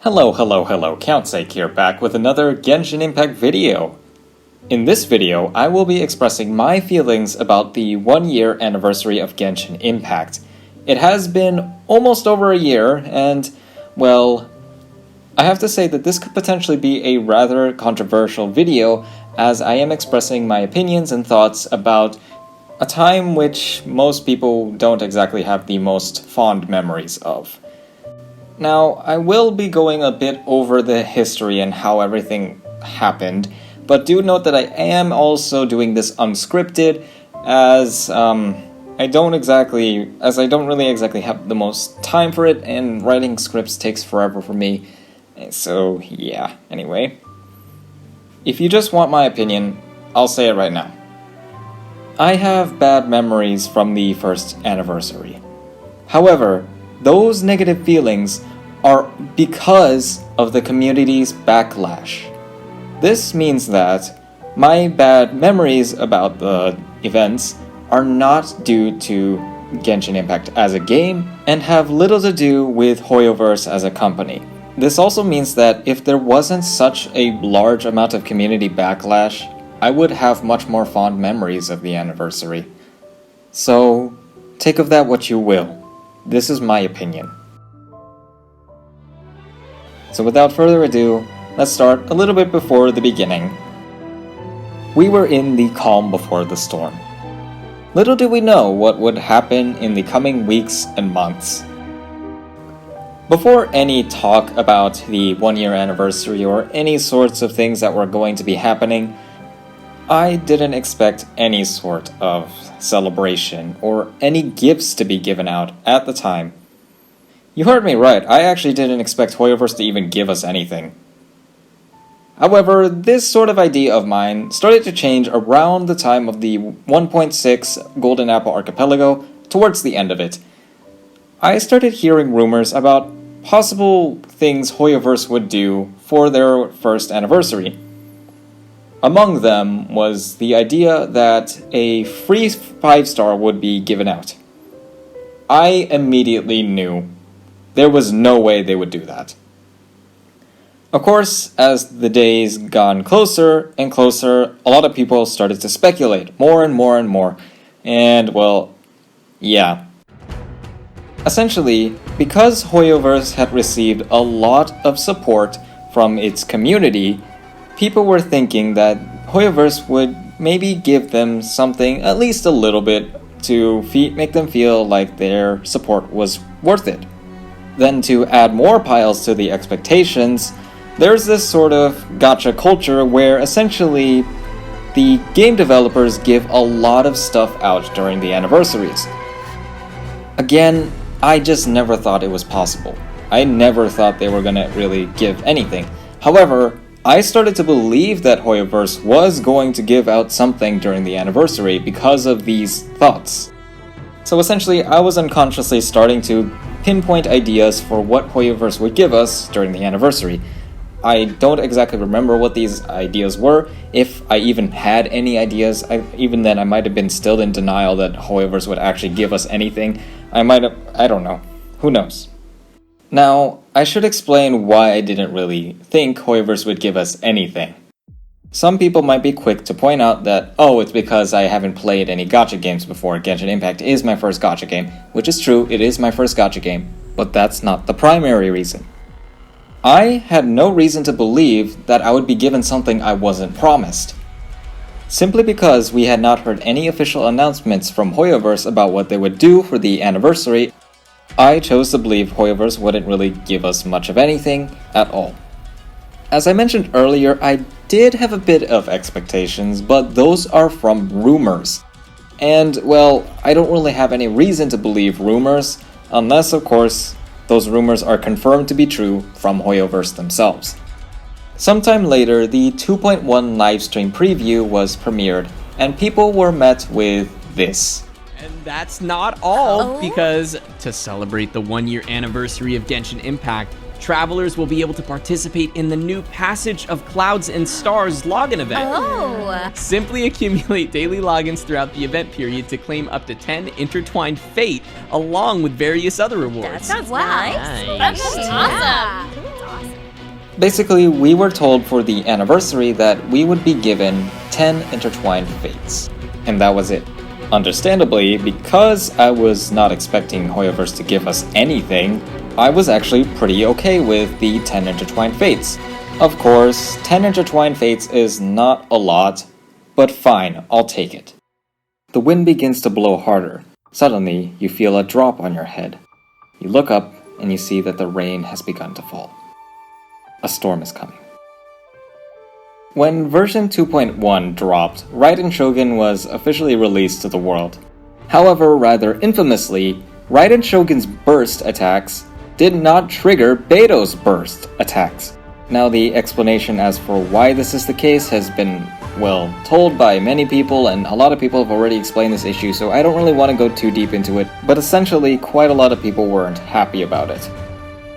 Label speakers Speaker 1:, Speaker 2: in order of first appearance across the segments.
Speaker 1: Hello, Count Sacke here, back with another Genshin Impact video. In this video, I will be expressing my feelings about the 1-year anniversary of Genshin Impact. It has been almost over a year, and, well, I have to say that this could potentially be a rather controversial video, as I am expressing my opinions and thoughts about a time which most people don't exactly have the most fond memories of. Now, I will be going a bit over the history and how everything happened, but do note that I am also doing this unscripted, as I don't really exactly have the most time for it, and writing scripts takes forever for me. So yeah, anyway. If you just want my opinion, I'll say it right now. I have bad memories from the first anniversary. However, those negative feelings are because of the community's backlash. This means that my bad memories about the events are not due to Genshin Impact as a game and have little to do with Hoyoverse as a company. This also means that if there wasn't such a large amount of community backlash, I would have much more fond memories of the anniversary. So, take of that what you will. This is my opinion. So without further ado, let's start a little bit before the beginning. We were in the calm before the storm. Little did we know what would happen in the coming weeks and months. Before any talk about the 1-year anniversary or any sorts of things that were going to be happening, I didn't expect any sort of celebration or any gifts to be given out at the time. You heard me right, I actually didn't expect Hoyoverse to even give us anything. However, this sort of idea of mine started to change around the time of the 1.6 Golden Apple Archipelago, towards the end of it. I started hearing rumors about possible things Hoyoverse would do for their first anniversary. Among them was the idea that a free 5-star would be given out. I immediately knew there was no way they would do that. Of course, as the days gone closer and closer, a lot of people started to speculate more and more and more. And, well, yeah. Essentially, because Hoyoverse had received a lot of support from its community, people were thinking that Hoyoverse would maybe give them something, at least a little bit, to make them feel like their support was worth it. Then to add more piles to the expectations, there's this sort of gacha culture where essentially the game developers give a lot of stuff out during the anniversaries. Again, I just never thought it was possible. I never thought they were gonna really give anything. However, I started to believe that Hoyoverse was going to give out something during the anniversary because of these thoughts. So essentially, I was unconsciously starting to pinpoint ideas for what Hoyoverse would give us during the anniversary. I don't exactly remember what these ideas were, if I even had any ideas. Even then, I might have been still in denial that Hoyoverse would actually give us anything. I don't know. Who knows? Now, I should explain why I didn't really think Hoyoverse would give us anything. Some people might be quick to point out that, oh, it's because I haven't played any gacha games before. Genshin Impact is my first gacha game, which is true, it is my first gacha game, but that's not the primary reason. I had no reason to believe that I would be given something I wasn't promised. Simply because we had not heard any official announcements from Hoyoverse about what they would do for the anniversary, I chose to believe Hoyoverse wouldn't really give us much of anything at all. As I mentioned earlier, I did have a bit of expectations, but those are from rumors. And, well, I don't really have any reason to believe rumors, unless, of course, those rumors are confirmed to be true from Hoyoverse themselves. Sometime later, the 2.1 livestream preview was premiered, and people were met with this.
Speaker 2: And that's not all, because to celebrate the 1-year anniversary of Genshin Impact, travelers will be able to participate in the new Passage of Clouds and Stars login event. Simply accumulate daily logins throughout the event period to claim up to 10 intertwined fate, along with various other rewards.
Speaker 3: That sounds nice. That sounds awesome.
Speaker 1: Basically, we were told for the anniversary that we would be given 10 intertwined fates. And that was it. Understandably, because I was not expecting Hoyoverse to give us anything, I was actually pretty okay with the 10 intertwined fates. Of course, 10 intertwined fates is not a lot, but fine, I'll take it. The wind begins to blow harder. Suddenly, you feel a drop on your head. You look up and you see that the rain has begun to fall. A storm is coming. When version 2.1 dropped, Raiden Shogun was officially released to the world. However, rather infamously, Raiden Shogun's burst attacks did not trigger Beto's burst attacks. Now, the explanation as for why this is the case has been, well, told by many people, and a lot of people have already explained this issue, so I don't really want to go too deep into it, but essentially, quite a lot of people weren't happy about it.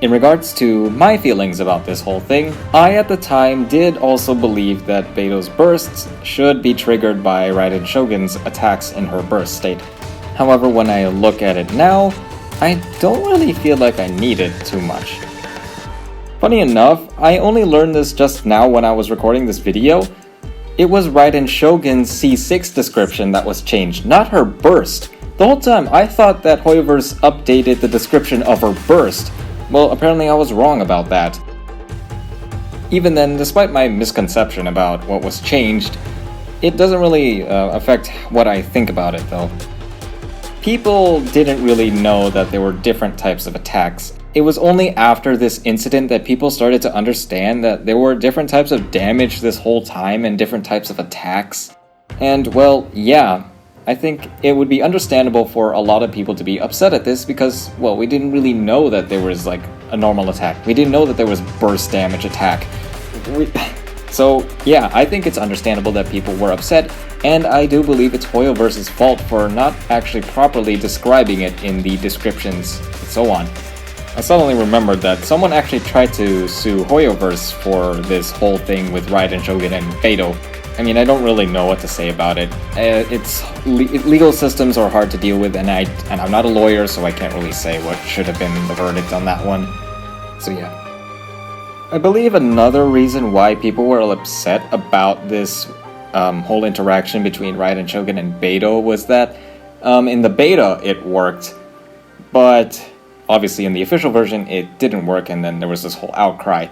Speaker 1: In regards to my feelings about this whole thing, I at the time did also believe that Beto's bursts should be triggered by Raiden Shogun's attacks in her burst state. However, when I look at it now, I don't really feel like I need it too much. Funny enough, I only learned this just now when I was recording this video. It was Raiden Shogun's C6 description that was changed, not her burst. The whole time I thought that Hoyoverse updated the description of her burst. Well, apparently I was wrong about that. Even then, despite my misconception about what was changed, it doesn't really affect what I think about it though. People didn't really know that there were different types of attacks. It was only after this incident that people started to understand that there were different types of damage this whole time and different types of attacks. And well, yeah, I think it would be understandable for a lot of people to be upset at this because, well, we didn't really know that there was like a normal attack. We didn't know that there was burst damage attack. So yeah, I think it's understandable that people were upset, and I do believe it's Hoyoverse's fault for not actually properly describing it in the descriptions and so on. I suddenly remembered that someone actually tried to sue Hoyoverse for this whole thing with Raiden Shogun and Beto. I mean, I don't really know what to say about it. Legal systems are hard to deal with, and I'm not a lawyer, so I can't really say what should have been the verdict on that one. So yeah. I believe another reason why people were upset about this whole interaction between Raiden Shogun and Beto was that in the beta it worked, but obviously in the official version it didn't work, and then there was this whole outcry.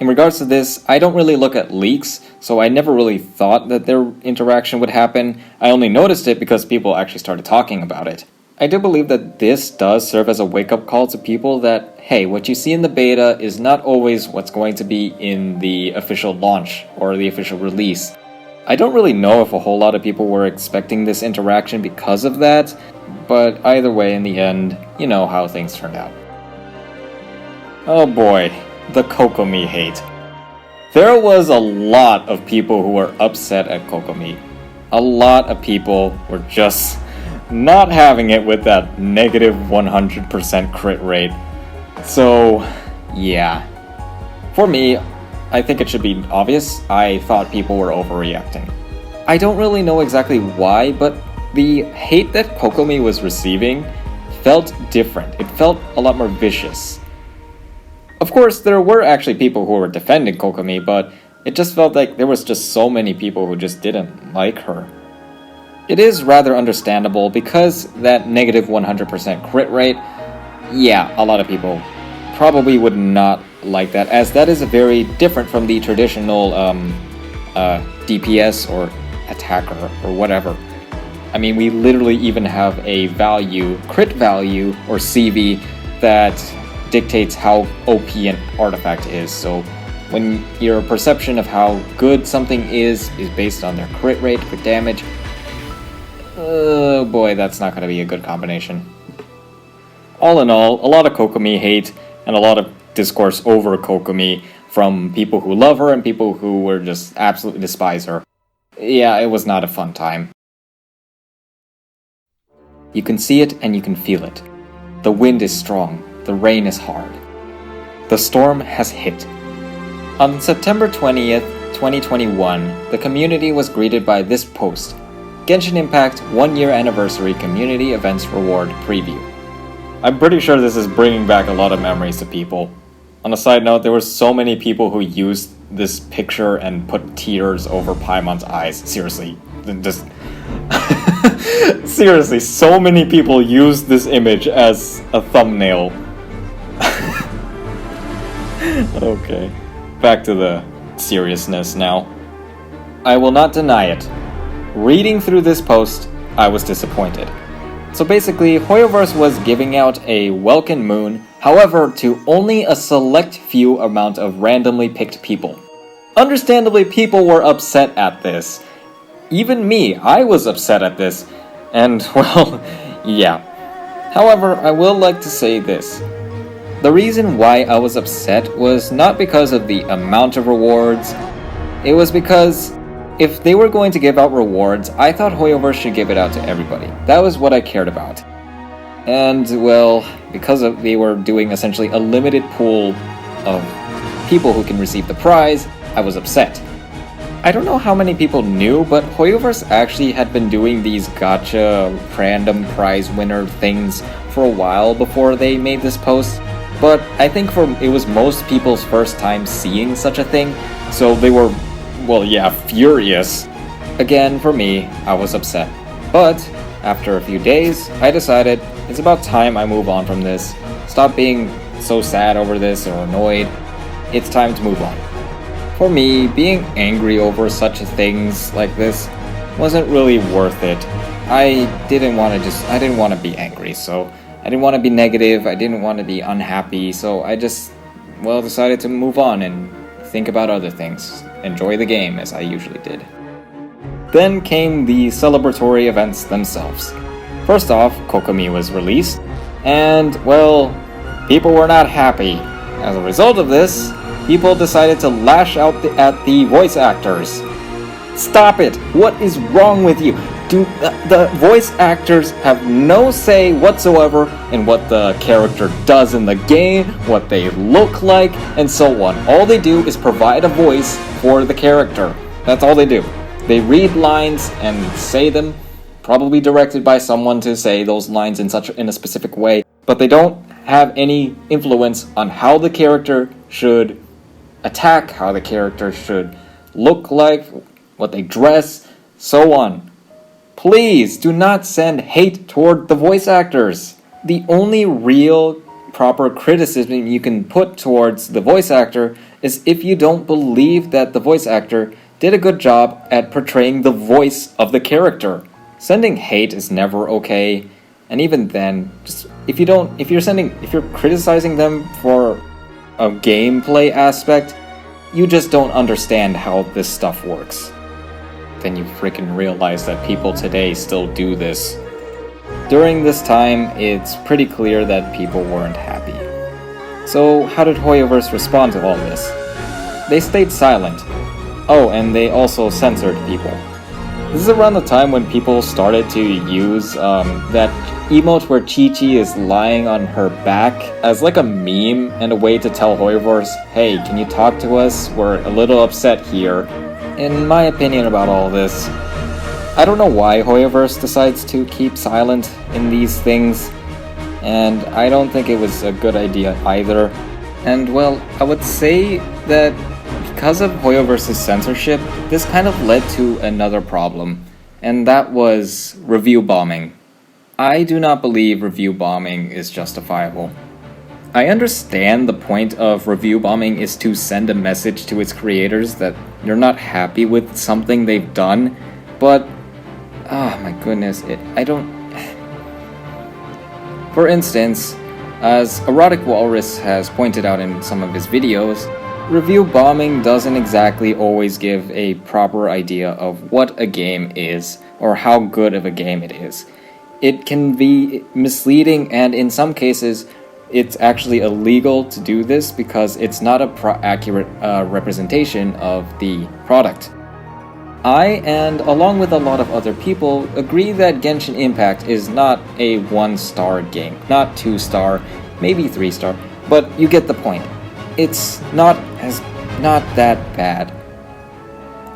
Speaker 1: In regards to this, I don't really look at leaks, so I never really thought that their interaction would happen. I only noticed it because people actually started talking about it. I do believe that this does serve as a wake-up call to people that, hey, what you see in the beta is not always what's going to be in the official launch or the official release. I don't really know if a whole lot of people were expecting this interaction because of that, but either way, in the end, you know how things turned out. Oh boy, the Kokomi hate. There was a lot of people who were upset at Kokomi. A lot of people were just not having it with that negative 100% crit rate. So, yeah. For me, I think it should be obvious, I thought people were overreacting. I don't really know exactly why, but the hate that Kokomi was receiving felt different. It felt a lot more vicious. Of course, there were actually people who were defending Kokomi, but it just felt like there was just so many people who just didn't like her. It is rather understandable because that negative 100% crit rate, yeah, a lot of people probably would not like that, as that is very different from the traditional DPS or attacker or whatever. I mean, we literally even have a value, crit value, or CV, that dictates how OP an artifact is. So when your perception of how good something is based on their crit rate, crit damage, oh boy, that's not going to be a good combination. All in all, a lot of Kokomi hate and a lot of discourse over Kokomi from people who love her and people who were just absolutely despise her. Yeah, it was not a fun time. You can see it and you can feel it. The wind is strong, the rain is hard. The storm has hit. On September 20th, 2021, the community was greeted by this post: Genshin Impact 1 year anniversary community events reward preview. I'm pretty sure this is bringing back a lot of memories to people. On a side note, there were so many people who used this picture and put tears over Paimon's eyes. Seriously. Just... Seriously, so many people used this image as a thumbnail. Okay, back to the seriousness now. I will not deny it. Reading through this post, I was disappointed. So basically, Hoyoverse was giving out a welcome moon, however, to only a select few amount of randomly picked people. Understandably, people were upset at this. Even me, I was upset at this. And, well, yeah. However, I will like to say this. The reason why I was upset was not because of the amount of rewards. It was because if they were going to give out rewards, I thought Hoyoverse should give it out to everybody. That was what I cared about. And, well, because they were doing essentially a limited pool of people who can receive the prize, I was upset. I don't know how many people knew, but Hoyoverse actually had been doing these gacha random prize winner things for a while before they made this post. But I think it was most people's first time seeing such a thing, so they were, well, yeah, furious. Again, for me, I was upset. But after a few days, I decided it's about time I move on from this. Stop being so sad over this or annoyed. It's time to move on. For me, being angry over such things like this wasn't really worth it. I didn't want to be angry, so I didn't want to be negative, I didn't want to be unhappy, so I just, well, decided to move on and think about other things. Enjoy the game, as I usually did. Then came the celebratory events themselves. First off, Kokomi was released, and, well, people were not happy. As a result of this, people decided to lash out at the voice actors. Stop it! What is wrong with you? The voice actors have no say whatsoever in what the character does in the game, what they look like, and so on. All they do is provide a voice for the character. That's all they do. They read lines and say them, probably directed by someone to say those lines in a specific way, but they don't have any influence on how the character should attack, how the character should look like, what they dress, so on. Please do not send hate toward the voice actors. The only real proper criticism you can put towards the voice actor is if you don't believe that the voice actor did a good job at portraying the voice of the character. Sending hate is never okay, and even then, just if you're criticizing them for a gameplay aspect, you just don't understand how this stuff works. Then you freaking realize that people today still do this. During this time, it's pretty clear that people weren't happy. So how did Hoyoverse respond to all this? They stayed silent. Oh, and they also censored people. This is around the time when people started to use that emote where Chi-Chi is lying on her back as like a meme and a way to tell Hoyoverse, hey, can you talk to us? We're a little upset here. In my opinion about all this, I don't know why Hoyoverse decides to keep silent in these things, and I don't think it was a good idea either. And well, I would say that because of Hoyoverse's censorship, this kind of led to another problem, and that was review bombing. I do not believe review bombing is justifiable. I understand the point of review bombing is to send a message to its creators that you're not happy with something they've done, but oh my goodness, For instance, as Erotic Walrus has pointed out in some of his videos, review bombing doesn't exactly always give a proper idea of what a game is or how good of a game it is. It can be misleading, and in some cases, it's actually illegal to do this because it's not a accurate representation of the product. I, and along with a lot of other people, agree that Genshin Impact is not a 1-star game, not 2-star, maybe 3-star, but you get the point. It's not that bad.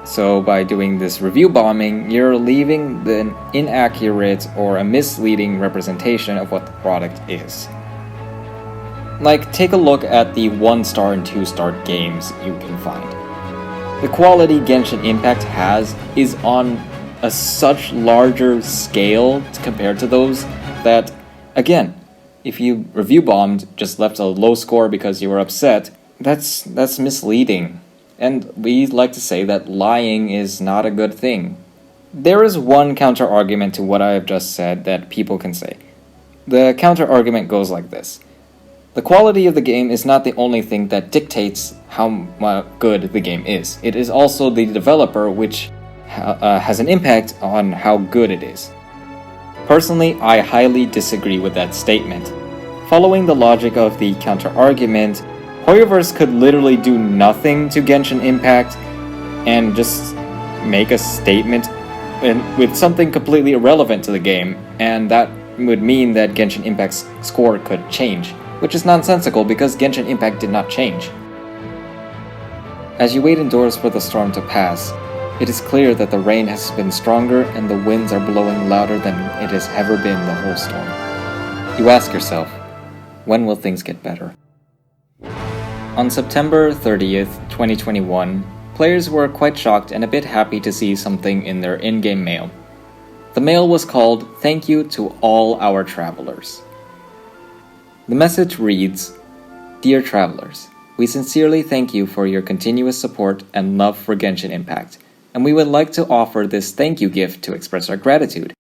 Speaker 1: So by doing this review bombing, you're leaving the inaccurate or a misleading representation of what the product is. Like, take a look at the 1-star and 2-star games you can find. The quality Genshin Impact has is on a such larger scale compared to those that, again, if you review bombed, just left a low score because you were upset, that's misleading. And we like to say that lying is not a good thing. There is one counter-argument to what I have just said that people can say. The counter-argument goes like this. The quality of the game is not the only thing that dictates how good the game is. It is also the developer which has an impact on how good it is. Personally, I highly disagree with that statement. Following the logic of the counter-argument, Hoyoverse could literally do nothing to Genshin Impact and just make a statement with something completely irrelevant to the game, and that would mean that Genshin Impact's score could change, which is nonsensical because Genshin Impact did not change. As you wait indoors for the storm to pass, it is clear that the rain has been stronger and the winds are blowing louder than it has ever been the whole storm. You ask yourself, when will things get better? On September 30th, 2021, players were quite shocked and a bit happy to see something in their in-game mail. The mail was called "Thank you to all our travelers." The message reads, "Dear travelers, we sincerely thank you for your continuous support and love for Genshin Impact, and we would like to offer this thank you gift to express our gratitude.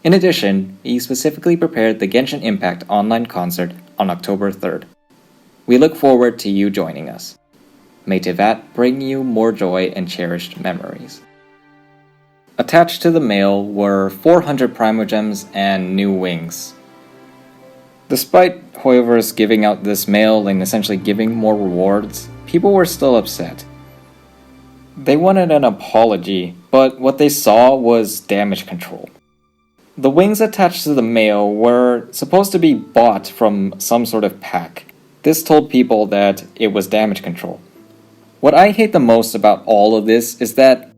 Speaker 1: In addition, we specifically prepared the Genshin Impact online concert on October 3rd. We look forward to you joining us. May Tivat bring you more joy and cherished memories." Attached to the mail were 400 Primogems and new wings. Despite Hoyoverse giving out this mail and essentially giving more rewards, people were still upset. They wanted an apology, but what they saw was damage control. The wings attached to the mail were supposed to be bought from some sort of pack. This told people that it was damage control. What I hate the most about all of this is that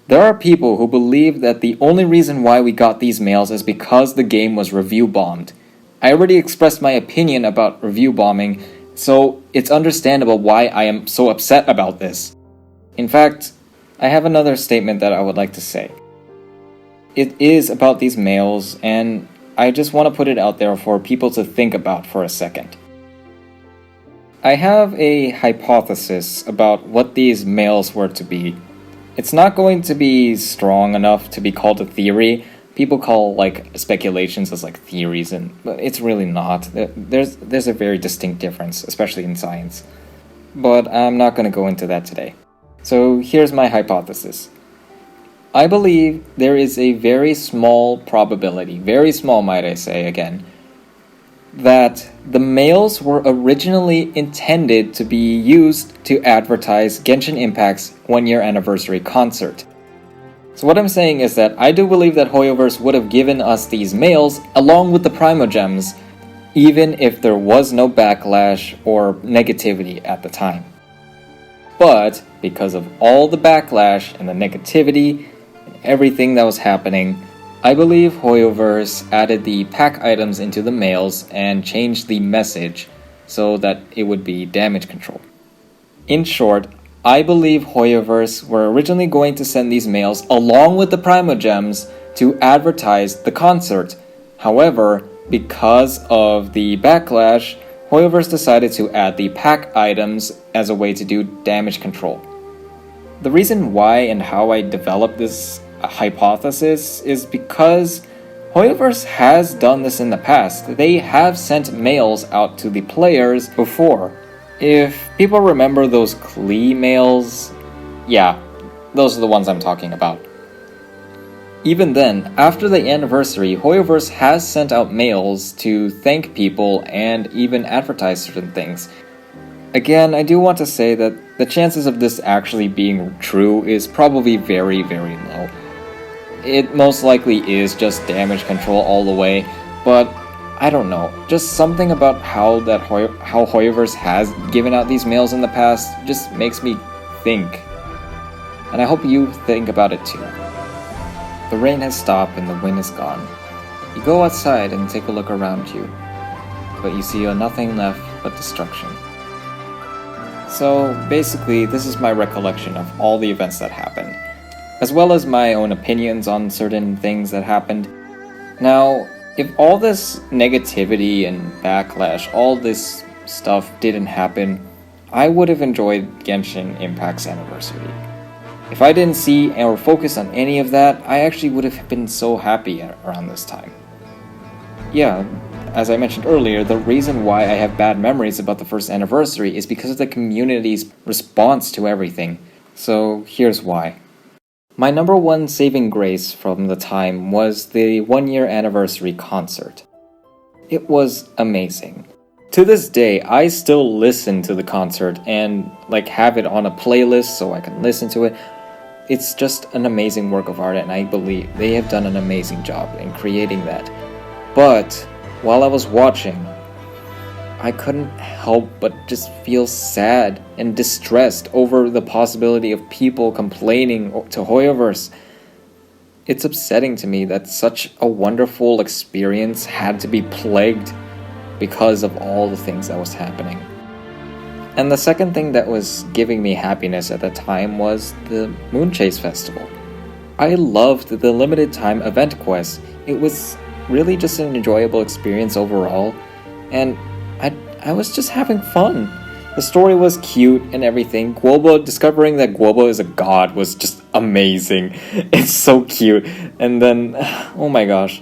Speaker 1: there are people who believe that the only reason why we got these mails is because the game was review bombed. I already expressed my opinion about review bombing, so it's understandable why I am so upset about this. In fact, I have another statement that I would like to say. It is about these mails, and I just want to put it out there for people to think about for a second. I have a hypothesis about what these mails were to be. It's not going to be strong enough to be called a theory. People call speculations as theories, but it's really not. There's a very distinct difference, especially in science. But I'm not going to go into that today. So here's my hypothesis. I believe there is a very small probability, very small might I say again, that the mails were originally intended to be used to advertise Genshin Impact's 1-year anniversary concert. So what I'm saying is that I do believe that Hoyoverse would have given us these mails along with the Primogems, even if there was no backlash or negativity at the time. But because of all the backlash and the negativity and everything that was happening, I believe Hoyoverse added the pack items into the mails and changed the message so that it would be damage control. In short, I believe Hoyoverse were originally going to send these mails along with the Primogems to advertise the concert. However, because of the backlash, Hoyoverse decided to add the pack items as a way to do damage control. The reason why and how I developed this hypothesis is because Hoyoverse has done this in the past. They have sent mails out to the players before. If people remember those Klee mails, yeah, those are the ones I'm talking about. Even then, after the anniversary, Hoyoverse has sent out mails to thank people and even advertise certain things. Again, I do want to say that the chances of this actually being true is probably very, very low. It most likely is just damage control all the way, but I don't know. Just something about how Hoyoverse has given out these mails in the past just makes me think. And I hope you think about it too. The rain has stopped and the wind is gone. You go outside and take a look around you, but you see nothing left but destruction. So basically, this is my recollection of all the events that happened, as well as my own opinions on certain things that happened. Now, if all this negativity and backlash, all this stuff didn't happen, I would have enjoyed Genshin Impact's anniversary. If I didn't see or focus on any of that, I actually would have been so happy around this time. Yeah, as I mentioned earlier, the reason why I have bad memories about the first anniversary is because of the community's response to everything. So here's why. My number one saving grace from the time was the 1-year anniversary concert. It was amazing. To this day, I still listen to the concert and have it on a playlist so I can listen to it. It's just an amazing work of art, and I believe they have done an amazing job in creating that. But while I was watching, I couldn't help but just feel sad and distressed over the possibility of people complaining to Hoyoverse. It's upsetting to me that such a wonderful experience had to be plagued because of all the things that was happening. And the second thing that was giving me happiness at the time was the Moonchase Festival. I loved the limited time event quest. It was really just an enjoyable experience overall, and I was just having fun. The story was cute and everything. Discovering that Guobo is a god was just amazing. It's so cute. And then, oh my gosh,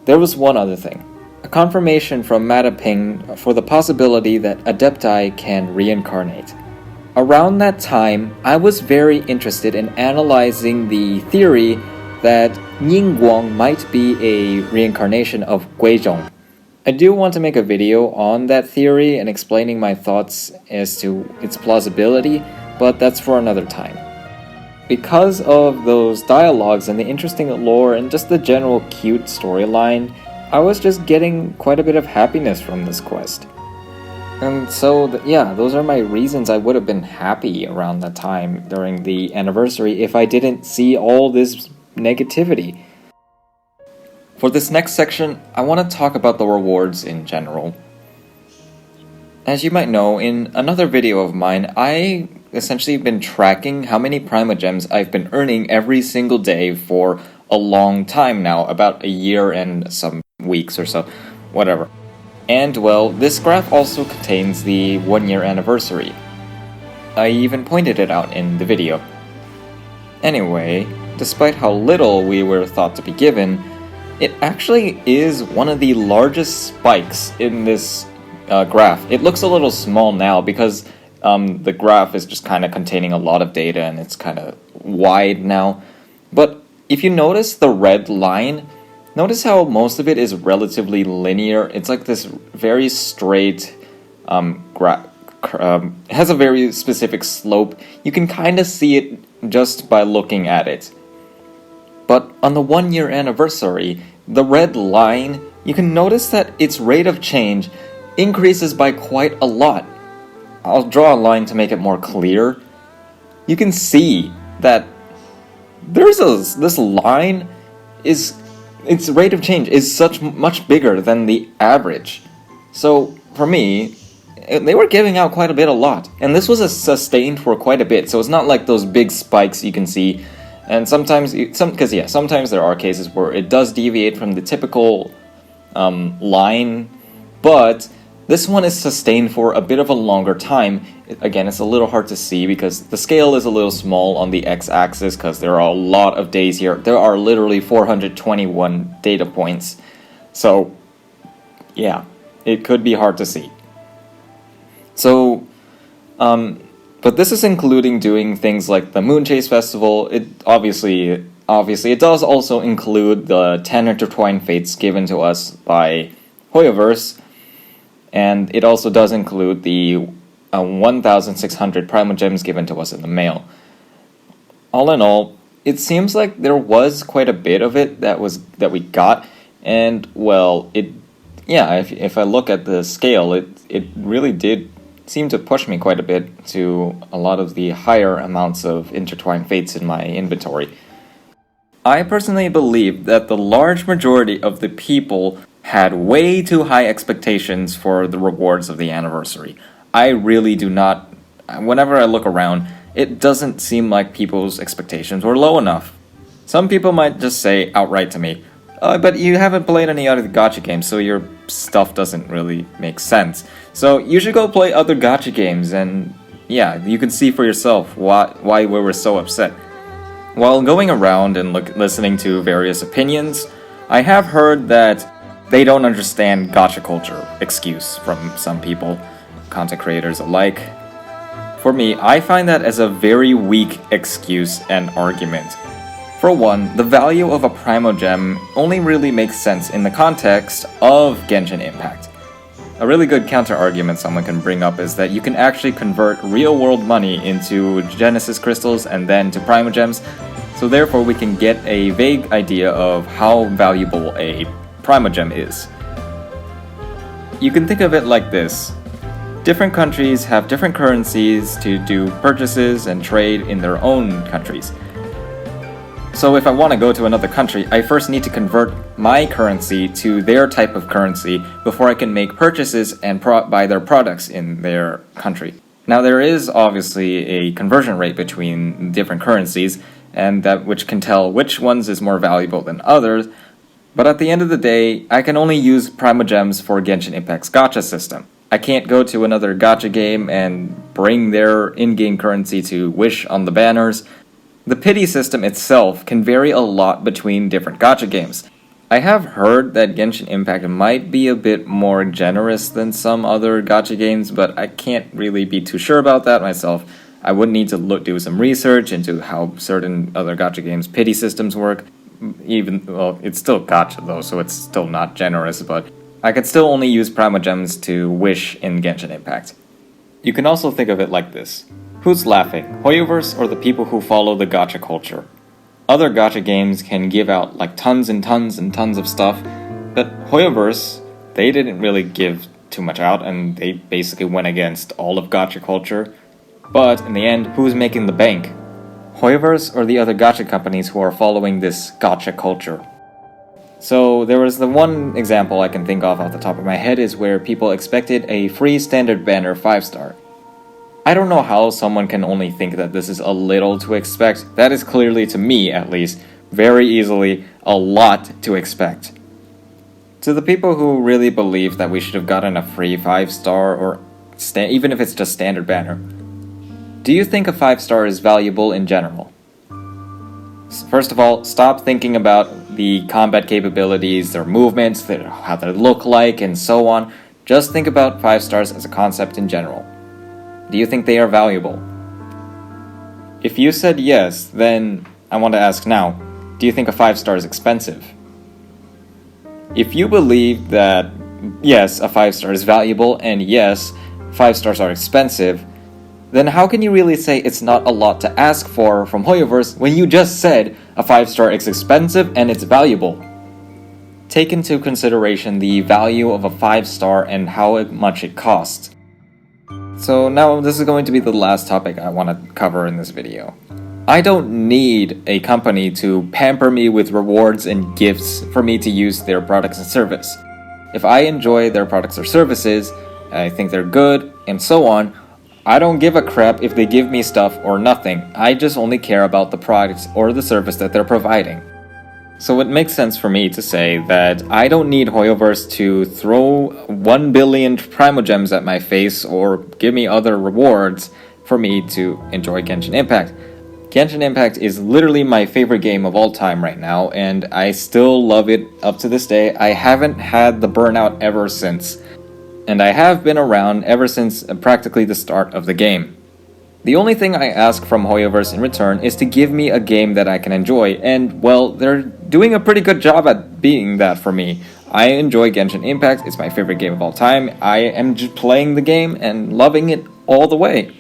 Speaker 1: there was one other thing. A confirmation from Mataping for the possibility that Adepti can reincarnate. Around that time, I was very interested in analyzing the theory that Ningguang might be a reincarnation of Guizhong. I do want to make a video on that theory and explaining my thoughts as to its plausibility, but that's for another time. Because of those dialogues and the interesting lore and just the general cute storyline, I was just getting quite a bit of happiness from this quest. And so, those are my reasons I would have been happy around that time during the anniversary if I didn't see all this negativity. For this next section, I want to talk about the rewards in general. As you might know, in another video of mine, I essentially been tracking how many Prima Gems I've been earning every single day for a long time now, about a year and some weeks or so, whatever. And well, this graph also contains the 1-year anniversary. I even pointed it out in the video. Anyway, despite how little we were thought to be given, it actually is one of the largest spikes in this graph. It looks a little small now because the graph is just kind of containing a lot of data and it's kind of wide now. But if you notice the red line, notice how most of it is relatively linear. It's like this very straight graph. It has a very specific slope. You can kind of see it just by looking at it. But on the 1-year anniversary, the red line, you can notice that its rate of change increases by quite a lot. I'll draw a line to make it more clear. You can see that this line its rate of change is much bigger than the average. So for me, they were giving out quite a lot, and this was sustained for quite a bit. So it's not like those big spikes you can see. And sometimes there are cases where it does deviate from the typical line, but this one is sustained for a bit of a longer time. Again, it's a little hard to see because the scale is a little small on the x-axis because there are a lot of days here. There are literally 421 data points. So, yeah, it could be hard to see. So, but this is including doing things like the Moonchase Festival. It obviously it does also include the 10 intertwined fates given to us by Hoyoverse, and it also does include the 1,600 Primal Gems given to us in the mail. All in all, it seems like there was quite a bit of it that we got, and well, if I look at the scale, it really did seem to push me quite a bit to a lot of the higher amounts of intertwined fates in my inventory. I personally believe that the large majority of the people had way too high expectations for the rewards of the anniversary. I really do not. Whenever I look around, it doesn't seem like people's expectations were low enough. Some people might just say outright to me, but you haven't played any other gacha games, so your stuff doesn't really make sense. So you should go play other gacha games, and yeah, you can see for yourself why we were so upset. While going around and listening to various opinions, I have heard that they don't understand gacha culture excuse from some people, content creators alike. For me, I find that as a very weak excuse and argument. For one, the value of a Primogem only really makes sense in the context of Genshin Impact. A really good counter-argument someone can bring up is that you can actually convert real-world money into Genesis crystals and then to Primogems, so therefore we can get a vague idea of how valuable a Primogem is. You can think of it like this. Different countries have different currencies to do purchases and trade in their own countries. So if I want to go to another country, I first need to convert my currency to their type of currency before I can make purchases and buy their products in their country. Now there is obviously a conversion rate between different currencies, and that which can tell which ones is more valuable than others, but at the end of the day, I can only use Primogems for Genshin Impact's gacha system. I can't go to another gacha game and bring their in-game currency to wish on the banners. The pity system itself can vary a lot between different gacha games. I have heard that Genshin Impact might be a bit more generous than some other gacha games, but I can't really be too sure about that myself. I would need to do some research into how certain other gacha games' pity systems work. It's still gacha though, so it's still not generous, but I could still only use Primogems to wish in Genshin Impact. You can also think of it like this. Who's laughing, Hoyoverse or the people who follow the gacha culture? Other gacha games can give out like tons and tons and tons of stuff, but Hoyoverse, they didn't really give too much out and they basically went against all of gacha culture. But in the end, who's making the bank? Hoyoverse or the other gacha companies who are following this gacha culture? So there was the one example I can think of off the top of my head is where people expected a free standard banner 5-star. I don't know how someone can only think that this is a little to expect. That is clearly, to me at least, very easily a lot to expect. To the people who really believe that we should have gotten a free 5-star or even if it's just standard banner, do you think a 5-star is valuable in general? First of all, stop thinking about the combat capabilities, their movements, how they look like, and so on. Just think about 5 stars as a concept in general. Do you think they are valuable? If you said yes, then I want to ask now, do you think a 5-star is expensive? If you believe that yes, a 5-star is valuable and yes, 5 stars are expensive, then how can you really say it's not a lot to ask for from Hoyoverse when you just said a 5-star is expensive and it's valuable? Take into consideration the value of a 5-star and how much it costs. So now this is going to be the last topic I want to cover in this video. I don't need a company to pamper me with rewards and gifts for me to use their products and service. If I enjoy their products or services, I think they're good, and so on, I don't give a crap if they give me stuff or nothing. I just only care about the products or the service that they're providing. So it makes sense for me to say that I don't need Hoyoverse to throw 1 billion Primogems at my face or give me other rewards for me to enjoy Genshin Impact. Genshin Impact is literally my favorite game of all time right now, and I still love it up to this day. I haven't had the burnout ever since, and I have been around ever since practically the start of the game. The only thing I ask from Hoyoverse in return is to give me a game that I can enjoy, and, well, they're doing a pretty good job at being that for me. I enjoy Genshin Impact, it's my favorite game of all time. I am just playing the game and loving it all the way.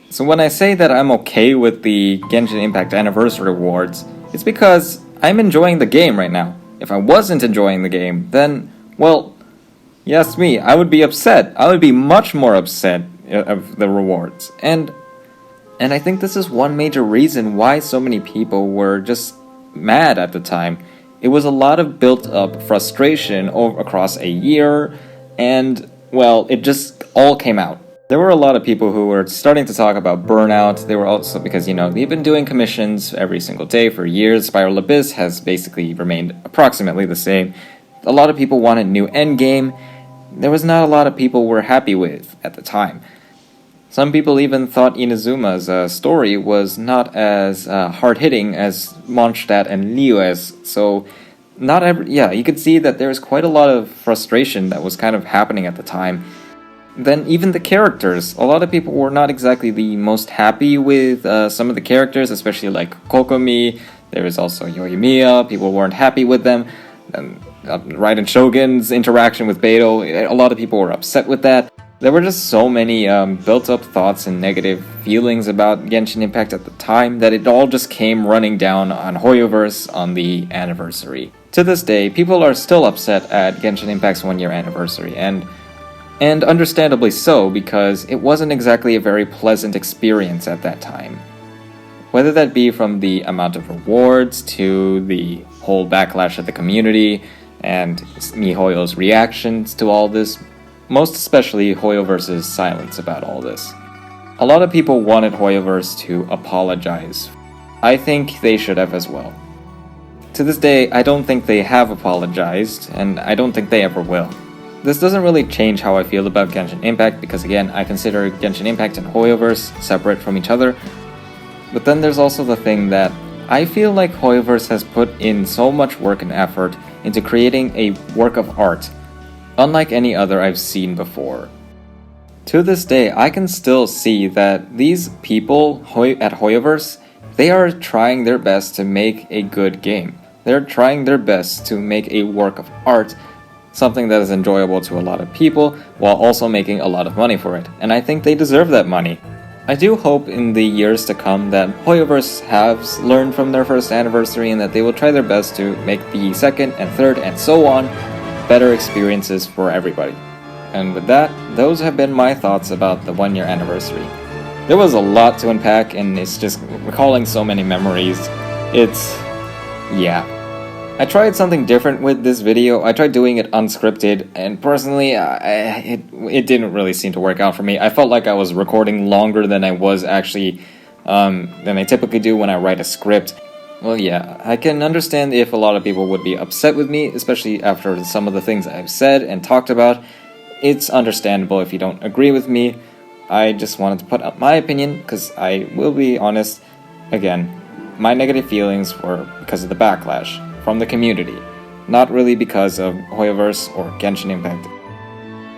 Speaker 1: So when I say that I'm okay with the Genshin Impact Anniversary Awards, it's because I'm enjoying the game right now. If I wasn't enjoying the game, then, well, yes me, I would be upset. I would be much more upset of the rewards. And I think this is one major reason why so many people were just mad at the time. It was a lot of built-up frustration across a year, and, well, it just all came out. There were a lot of people who were starting to talk about burnout. They were also, because, they've been doing commissions every single day for years. Spiral Abyss has basically remained approximately the same. A lot of people wanted new endgame. There was not a lot of people were happy with at the time. Some people even thought Inazuma's story was not as hard-hitting as Mondstadt and Liyue's, so you could see that there was quite a lot of frustration that was kind of happening at the time. Then even the characters, a lot of people were not exactly the most happy with some of the characters, especially like Kokomi. There was also Yoimiya, people weren't happy with them. Raiden Shogun's interaction with Beidou, a lot of people were upset with that. There were just so many built-up thoughts and negative feelings about Genshin Impact at the time that it all just came running down on Hoyoverse on the anniversary. To this day, people are still upset at Genshin Impact's 1-year anniversary, and understandably so, because it wasn't exactly a very pleasant experience at that time. Whether that be from the amount of rewards to the whole backlash of the community and miHoYo's reactions to all this, most especially Hoyoverse's silence about all this. A lot of people wanted Hoyoverse to apologize. I think they should have as well. To this day, I don't think they have apologized, and I don't think they ever will. This doesn't really change how I feel about Genshin Impact, because again, I consider Genshin Impact and Hoyoverse separate from each other. But then there's also the thing that I feel like Hoyoverse has put in so much work and effort into creating a work of art, unlike any other I've seen before. To this day, I can still see that these people at Hoyoverse, they are trying their best to make a good game. They're trying their best to make a work of art, something that is enjoyable to a lot of people, while also making a lot of money for it. And I think they deserve that money. I do hope in the years to come that Hoyoverse has learned from their first anniversary and that they will try their best to make the second and third and so on better experiences for everybody. And with that, those have been my thoughts about the 1-year anniversary. There was a lot to unpack, and it's just recalling so many memories. I tried something different with this video. I tried doing it unscripted, and personally, it didn't really seem to work out for me. I felt like I was recording longer than I was actually, than I typically do when I write a script. Well, yeah, I can understand if a lot of people would be upset with me, especially after some of the things I've said and talked about. It's understandable if you don't agree with me. I just wanted to put up my opinion, because I will be honest, again, my negative feelings were because of the backlash from the community, not really because of Hoyoverse or Genshin Impact.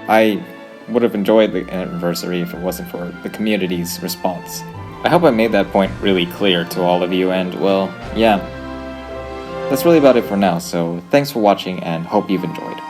Speaker 1: I would have enjoyed the anniversary if it wasn't for the community's response. I hope I made that point really clear to all of you, and well, yeah. That's really about it for now, so thanks for watching and hope you've enjoyed.